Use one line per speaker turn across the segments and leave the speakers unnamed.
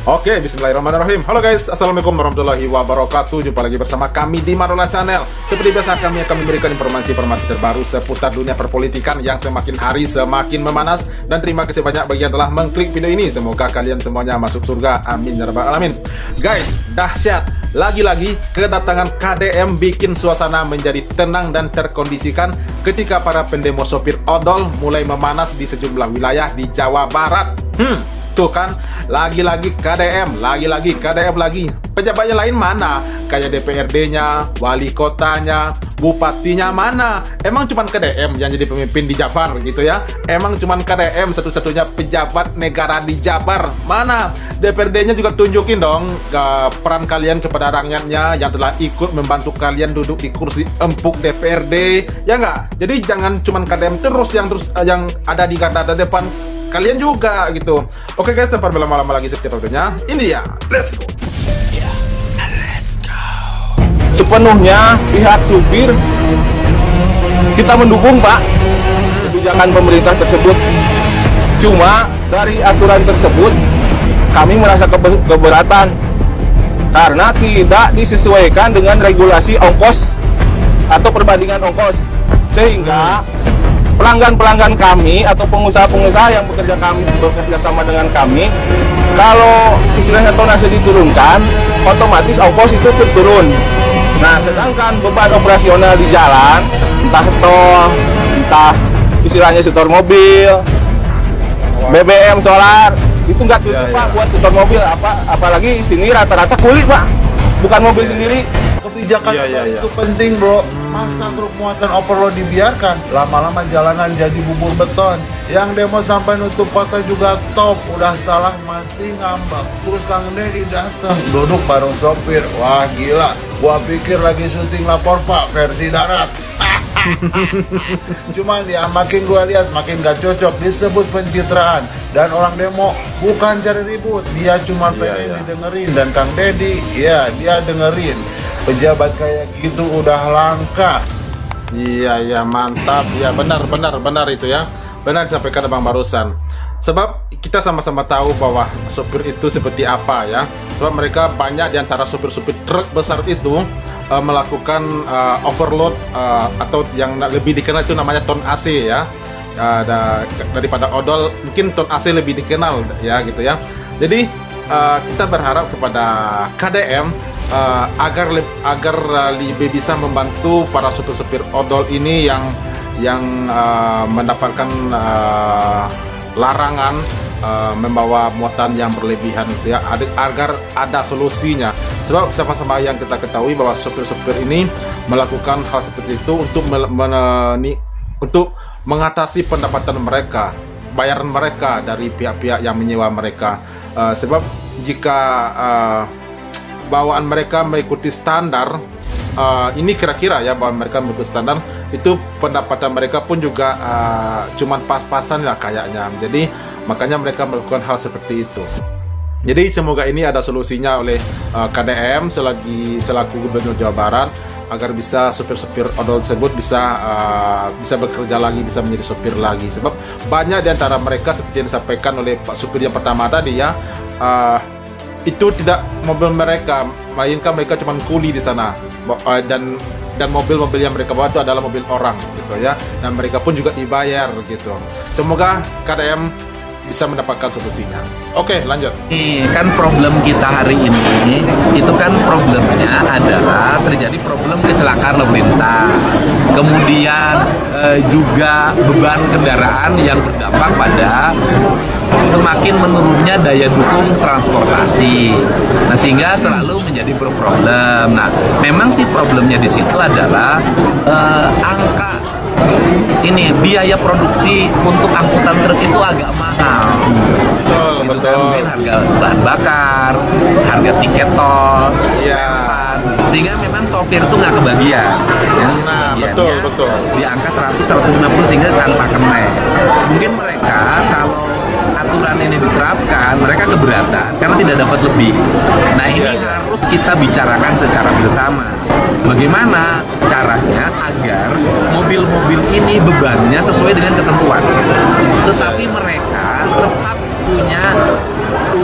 Oke, bismillahirrahmanirrahim. Halo guys, assalamualaikum warahmatullahi wabarakatuh. Jumpa lagi bersama kami di Marola Channel. Seperti biasa, kami akan memberikan informasi-informasi terbaru seputar dunia perpolitikan yang semakin hari semakin memanas. Dan terima kasih banyak bagi yang telah mengklik video ini. Semoga kalian semuanya masuk surga, amin ya rabbal alamin. Guys, dahsyat, lagi-lagi kedatangan KDM bikin suasana menjadi tenang dan terkondisikan ketika para pendemo sopir odol mulai memanas di sejumlah wilayah di Jawa Barat. Tuh kan, lagi-lagi KDM lagi. Pejabatnya lain mana? Kayak DPRD-nya, wali kotanya, bupatinya mana? Emang cuman KDM yang jadi pemimpin di Jabar gitu ya? Emang cuman KDM satu-satunya pejabat negara di Jabar? Mana? DPRD-nya juga tunjukin dong ke peran kalian kepada rakyatnya yang telah ikut membantu kalian duduk di kursi empuk DPRD, ya nggak? Jadi jangan cuman KDM terus yang ada di garda depan. Kalian juga gitu. Oke guys, tanpa berlama-lama lagi setiap videonya, ini ya, let's go.
Let's go.
Sepenuhnya pihak supir kita mendukung, Pak, kebijakan pemerintah tersebut. Cuma dari aturan tersebut kami merasa keberatan karena tidak disesuaikan dengan regulasi ongkos atau perbandingan ongkos, sehingga pelanggan-pelanggan kami atau pengusaha-pengusaha yang bekerja sama dengan kami, kalau istilahnya tonase diturunkan, otomatis ongkos itu turun. Nah, sedangkan beban operasional di jalan, entah tol, entah istilahnya setor mobil, BBM, solar, itu nggak cukup, Pak, buat setor mobil. Apalagi sini rata-rata kulit, Pak, bukan mobil sendiri.
Kebijakan itu penting, bro. Masa truk muatan overload dibiarkan, lama-lama jalanan jadi bubur beton. Yang demo sampai nutup kota juga top. Udah salah masih ngambek. Terus Kang Deddy datang, duduk bareng sopir. Wah gila, gua pikir lagi syuting Lapor Pak versi darat. Cuman ya makin gua lihat makin gak cocok, disebut pencitraan. Dan orang demo bukan cari ribut, dia cuma pengen didengerin. Dan Kang Deddy, ya dia dengerin. Pejabat kayak gitu udah langka.
Iya, mantap. Ya, benar itu ya. Benar disampaikan Abang barusan. Sebab kita sama-sama tahu bahwa sopir itu seperti apa ya. Sebab mereka banyak di antara sopir-sopir truk besar itu melakukan overload atau yang lebih dikenal itu namanya ton AC ya. Daripada odol, mungkin ton AC lebih dikenal ya gitu ya. Jadi kita berharap kepada KDM agar lebih bisa membantu para supir-supir odol ini yang mendapatkan larangan membawa muatan yang berlebihan gitu ya, agar ada solusinya. Sebab sama-sama yang kita ketahui bahwa supir-supir ini melakukan hal seperti itu untuk mengatasi pendapatan mereka, bayaran mereka dari pihak-pihak yang menyewa mereka. Sebab jika bawaan mereka mengikuti standar, ini kira-kira ya, bahwa mereka mengikuti standar, itu pendapatan mereka pun juga cuman pas-pasan lah kayaknya. Jadi makanya mereka melakukan hal seperti itu. Jadi semoga ini ada solusinya oleh KDM selaku Gubernur Jawa Barat, agar bisa supir-supir odol tersebut bisa bekerja lagi, bisa menjadi supir lagi. Sebab banyak di antara mereka seperti yang disampaikan oleh Pak Supir yang pertama tadi ya, itu tidak mobil mereka, melainkan mereka cuma kuli di sana, dan mobil-mobil yang mereka bawa itu adalah mobil orang gitu ya, dan mereka pun juga dibayar gitu. Semoga KDM bisa mendapatkan solusinya. Oke, lanjut.
Kan problem kita hari ini itu kan problemnya adalah terjadi problem kecelakaan lalu lintas, kemudian juga beban kendaraan yang berdampak pada semakin menurunnya daya dukung transportasi. Nah, sehingga selalu menjadi problem. Nah, memang sih problemnya di situ adalah angka ini biaya produksi untuk angkutan truk itu agak mahal.
Betul.
Mungkin harga bahan bakar, harga tiket tol, sehingga memang sopir itu nggak kebagian ya.
Nah, betul.
Di angka 100-150 sehingga tanpa kenaik. Mungkin mereka kalau aturan ini diterapkan, mereka keberatan karena tidak dapat lebih. Nah, ini harus kita bicarakan secara bersama. Bagaimana caranya agar mobil-mobil ini bebannya sesuai dengan ketentuan, tetapi mereka tetap punya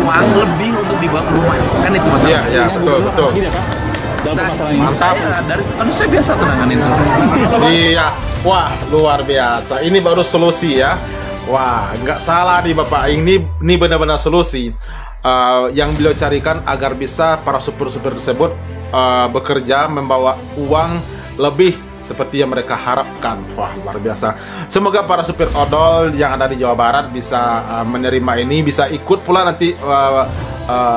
uang lebih untuk untuk dibawa ke rumah. Kan itu masalah.
Iya, iya, betul, betul. Mantap.
Dari kan saya biasa tenanganin itu.
Iya, wah luar biasa. Ini baru solusi ya. Wah, nggak salah nih Bapak. Ini benar-benar solusi yang beliau carikan agar bisa para supir-supir tersebut bekerja membawa uang lebih seperti yang mereka harapkan. Wah, luar biasa. Semoga para supir odol yang ada di Jawa Barat bisa menerima ini, bisa ikut pula nanti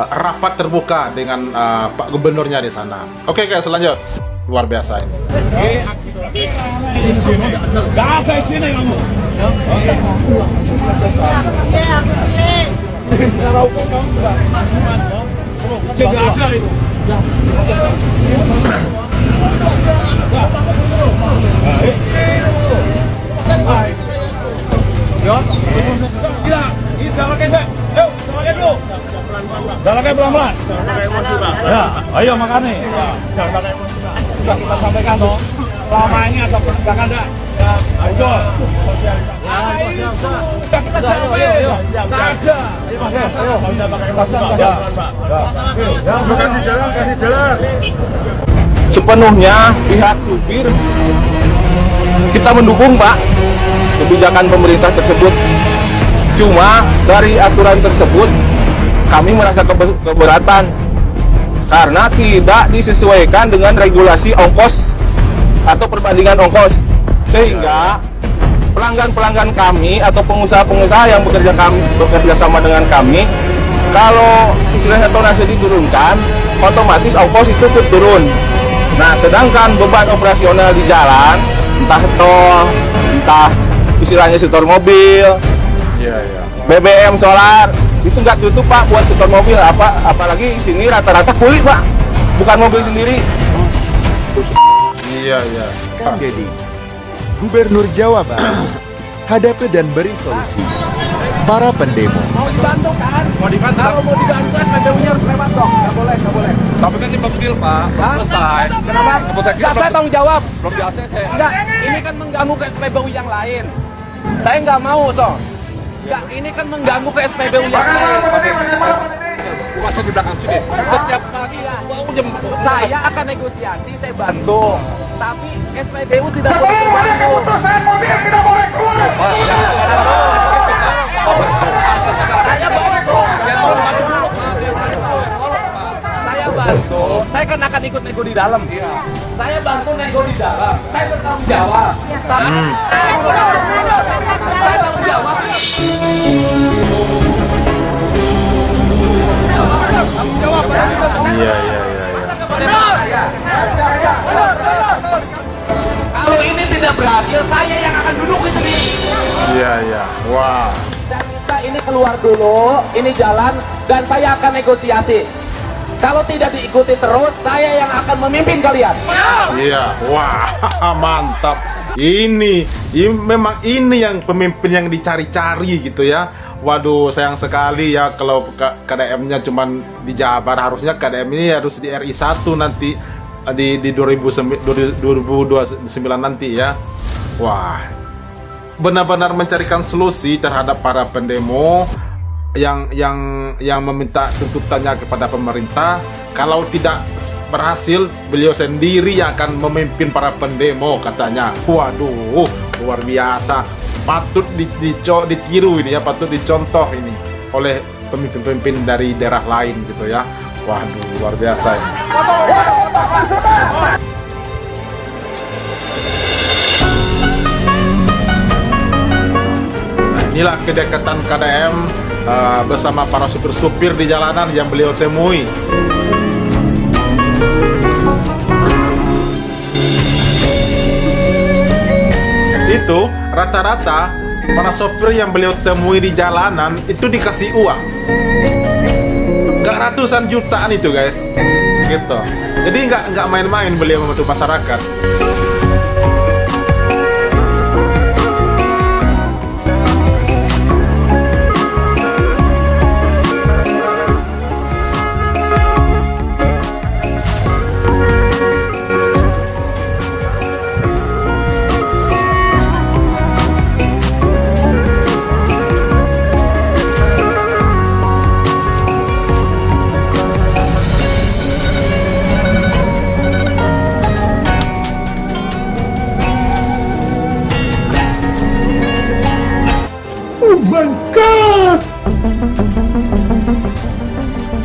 rapat terbuka dengan Pak Gubernurnya di sana. Oke guys, lanjut. Luar biasa ini.
Jalannya pelan-pelan. Ya, ayo makanya. Sudah kita sampaikan toh. Selama ini ada penegakan enggak? Ya, ayo. Sudah kita sampai. Ada. Kasih jalan, kasih jalan.
Sepenuhnya pihak supir kita mendukung, Pak, kebijakan pemerintah tersebut. Cuma dari aturan tersebut kami merasa keberatan karena tidak disesuaikan dengan regulasi ongkos atau perbandingan ongkos, sehingga pelanggan-pelanggan kami atau pengusaha-pengusaha yang bekerja sama dengan kami, kalau istilahnya tonase diturunkan, otomatis ongkos itu ikut turun. Nah, sedangkan beban operasional di jalan, entah tol, entah istilahnya setor mobil, BBM, solar, itu nggak tutup Pak buat setor mobil, apalagi sini rata-rata kulit Pak, bukan mobil sendiri.
Iya, iya.
Jadi, Gubernur Jawa Barat hadapi dan beri solusi para pendemo.
Mau dibantu kan? Mau dibantu. Kalau mau dibantu kan PBU-nya harus lewat dong. Nggak boleh, nggak boleh.
Tapi kan ini deal, Pak. Selesai.
Kenapa? Nggak, saya tanggung jawab.
Belum biasa saya.
Enggak, ini kan mengganggu ke SPBU yang lain. Saya nggak mau, so. Enggak, ini kan mengganggu ke SPBU yang lain.
Masih di belakang sini.
Setiap kali ya, saya akan negosiasi, saya bantu. Tapi SPBU tidak boleh terbantu.
Tidak boleh keluar.
Saya bantu. Saya kan akan ikut nego di dalam. Saya bantu nego di dalam. Saya bertanggung jawab. Saya tanggung jawab.
Iya, iya, iya.
Kalau ini tidak berhasil, saya yang akan duduk di sini.
Iya, iya. Wah.
Saya minta ini keluar dulu, ini jalan, dan saya akan negosiasi. Kalau tidak diikuti terus, saya yang akan memimpin kalian.
Iya, wah, mantap. Ini memang ini yang pemimpin yang dicari-cari gitu ya. Waduh, sayang sekali ya kalau KDM-nya cuman di Jabar. Harusnya KDM ini harus di RI 1 nanti di 2029 nanti ya. Wah, benar-benar mencarikan solusi terhadap para pendemo yang meminta tuntutannya kepada pemerintah. Kalau tidak berhasil, beliau sendiri yang akan memimpin para pendemo katanya. Waduh, luar biasa. Patut ditiru ini ya, patut dicontoh ini oleh pemimpin-pemimpin dari daerah lain gitu ya. Waduh, luar biasa ini. Nah, inilah kedekatan KDM bersama para supir-supir di jalanan yang beliau temui. Itu rata-rata para sopir yang beliau temui di jalanan itu dikasih uang gak ratusan jutaan itu guys, gitu. Jadi nggak main-main beliau membantu masyarakat.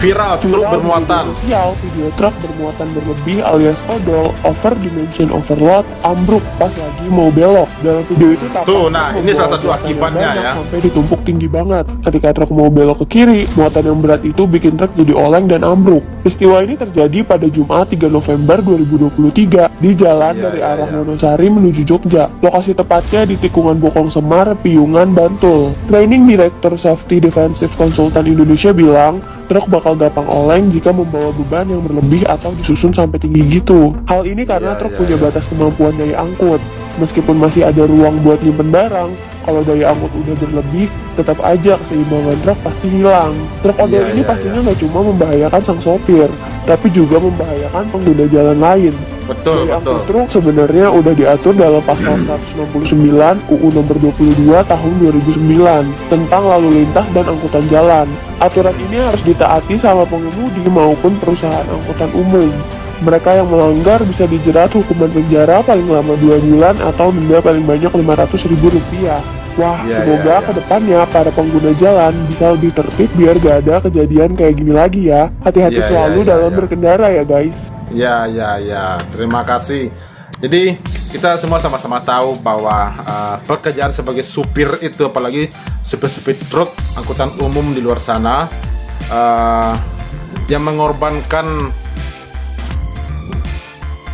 Viral truk bermuatan.
Sosial, video truk bermuatan berlebih alias odol, over dimension overload, ambruk pas lagi mau belok. Dalam video itu tampak
Tuh, nah ini salah satu akibatnya ya.
Sampai ditumpuk tinggi banget. Ketika truk mau belok ke kiri, muatan yang berat itu bikin truk jadi oleng dan ambruk. Peristiwa ini terjadi pada Jumat 3 November 2023 di jalan dari arah Wonosari menuju Jogja. Lokasi tepatnya di tikungan Bokong Semar, Piungan, Bantul. Training Director Safety Defensive Consultant Indonesia bilang, truk bakal gampang oleng jika membawa beban yang berlebih atau disusun sampai tinggi gitu. Hal ini karena truk punya batas kemampuan daya angkut. Meskipun masih ada ruang buat nyimpen barang, kalau daya angkut udah berlebih, tetap aja keseimbangan truk pasti hilang. Truk odol ini pastinya nggak cuma membahayakan sang sopir, tapi juga membahayakan pengguna jalan lain.
Betul,
daya
betul.
angkut truk sebenarnya udah diatur dalam pasal 169 UU nomor 22 tahun 2009 tentang lalu lintas dan angkutan jalan. Aturan ini harus ditaati sama pengemudi maupun perusahaan angkutan umum. Mereka yang melanggar bisa dijerat hukuman penjara paling lama 2 bulan atau denda paling banyak Rp500.000. Wah, semoga kedepannya para pengguna jalan bisa lebih tertib biar gak ada kejadian kayak gini lagi ya. Hati-hati selalu dalam berkendara ya guys.
Ya, terima kasih. Jadi kita semua sama-sama tahu bahwa pekerjaan sebagai supir itu, apalagi supir-supir truk angkutan umum di luar sana, yang mengorbankan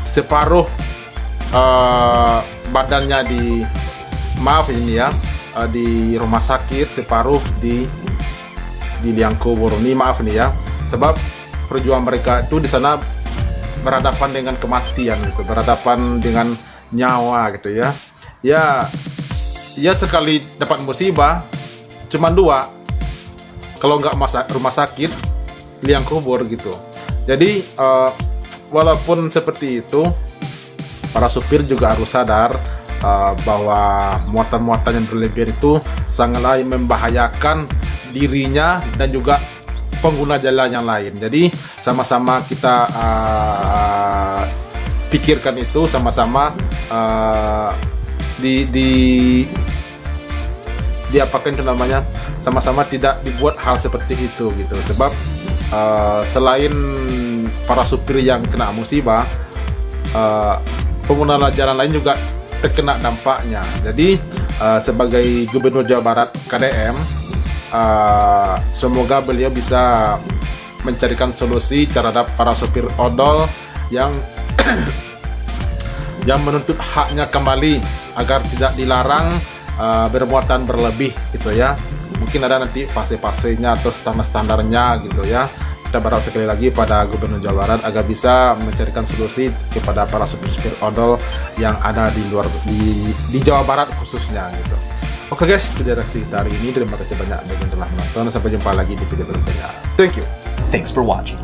separuh badannya di di rumah sakit, separuh di liang kubur. Ini maaf nih ya, sebab perjuangan mereka itu di sana berhadapan dengan kematian gitu, berhadapan dengan nyawa gitu ya. Ya sekali dapat musibah cuman 2, kalau nggak rumah sakit, liang kubur gitu. Jadi walaupun seperti itu, para supir juga harus sadar bahwa muatan-muatan yang berlebihan itu sangatlah membahayakan dirinya dan juga pengguna jalan yang lain. Jadi sama-sama kita pikirkan itu, sama-sama diapakan itu namanya, sama-sama tidak dibuat hal seperti itu gitu. Sebab selain para supir yang kena musibah, pengguna jalan lain juga terkena dampaknya. Jadi sebagai Gubernur Jawa Barat KDM, semoga beliau bisa mencarikan solusi terhadap para supir odol yang yang menuntut haknya kembali agar tidak dilarang bermuatan berlebih gitu ya. Mungkin ada nanti fase-fasenya atau standar-standarnya gitu ya. Kita berharap sekali lagi pada Gubernur Jawa Barat agar bisa mencarikan solusi kepada para supir-supir odol yang ada di Jawa Barat khususnya gitu. Oke guys, itu reaksi hari ini. Terima kasih banyak bagi yang telah menonton. Sampai jumpa lagi di video berikutnya. Thank you.
Thanks for watching.